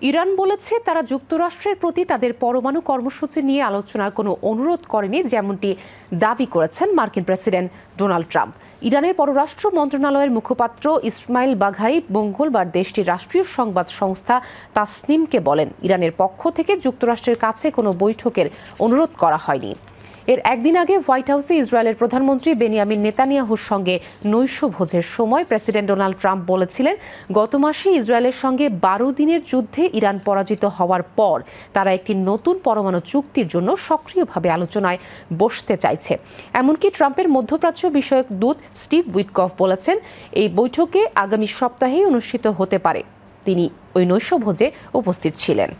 Iran বলেছে তারা যুক্তরাষ্ট্রের প্রতি তাদের পরমাণু কর্মসূচি নিয়ে আলোচনার কোনো অনুরোধ করেনি, যেমনটি দাবি করেছেন মার্কিন প্রেসিডেন্ট ডোনাল্ড ট্রাম্প। ইরানের পররাষ্ট্র মন্ত্রণালয়ের মুখপাত্র ইসমাইল বাঘাই মঙ্গলবার দেশটির রাষ্ট্রীয় সংবাদ সংস্থা তাসনিমকে বলেন, ইরানের পক্ষ থেকে যুক্তরাষ্ট্রের কাছে কোনো বৈঠকের অনুরোধ করা হয়নি। এর একদিন আগে হোয়াইট হাউসে ইসরায়েলের প্রধানমন্ত্রী বেনিয়ামিন নেতানিয়াহুর সঙ্গে নৈশভোজের সময় প্রেসিডেন্ট ডোনাল্ড ট্রাম্প বলেছিলেন, গত মাসে ইসরায়েলের সঙ্গে 12 দিনের যুদ্ধে ইরান পরাজিত হওয়ার পর তারা একটি নতুন পরমাণু চুক্তির জন্য সক্রিয়ভাবে আলোচনায় বসতে চাইছে। এমনকি ট্রাম্পের মধ্যপ্রাচ্য বিষয়ক দূত স্টিভ উইটকফ বলেছেন, এই বৈঠকে আগামী সপ্তাহেই অনুষ্ঠিত হতে পারে। তিনি ওই নৈশভোজে উপস্থিত ছিলেন।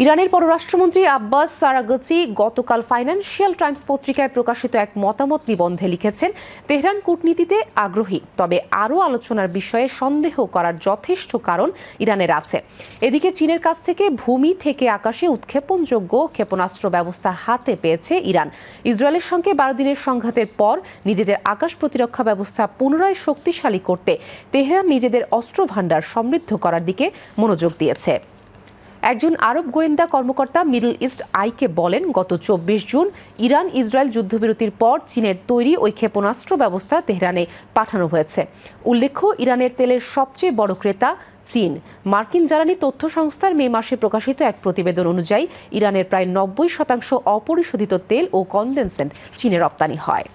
ইরানের পররাষ্ট্রমন্ত্রী আব্বাস আরাগচি গতকাল ফাইন্যান্সিয়াল টাইমস পত্রিকায় প্রকাশিত এক মতামত নিবন্ধে লিখেছেন, তেহরান কূটনীতিতে আগ্রহী, তবে আরও আলোচনার বিষয়ে সন্দেহ করার যথেষ্ট কারণ ইরানের আছে। এদিকে চীনের কাছ থেকে ভূমি থেকে আকাশে উৎক্ষেপণযোগ্য ক্ষেপণাস্ত্র ব্যবস্থা হাতে পেয়েছে ইরান। ইসরায়েলের সঙ্গে 12 দিনের সংঘাতের পর নিজেদের আকাশ প্রতিরক্ষা ব্যবস্থা পুনরায় শক্তিশালী করতে তেহরান নিজেদের অস্ত্র ভাণ্ডার সমৃদ্ধ করার দিকে মনোযোগ দিয়েছে। একজন আরব গোয়েন্দা কর্মকর্তা মিডল ইস্ট আইকে বলেন, গত 24 জুন ইরান ইসরায়েল যুদ্ধবিরতির পর চীনের তৈরি ওই ক্ষেপণাস্ত্র ব্যবস্থা তেহরানে পাঠানো হয়েছে। উল্লেখ্য, ইরানের তেলের সবচেয়ে বড় ক্রেতা চীন। মার্কিন জ্বালানি তথ্য সংস্থার মে মাসে প্রকাশিত এক প্রতিবেদন অনুযায়ী ইরানের প্রায় 90% অপরিশোধিত তেল ও কনডেন্সেন্ট চীনে রপ্তানি হয়।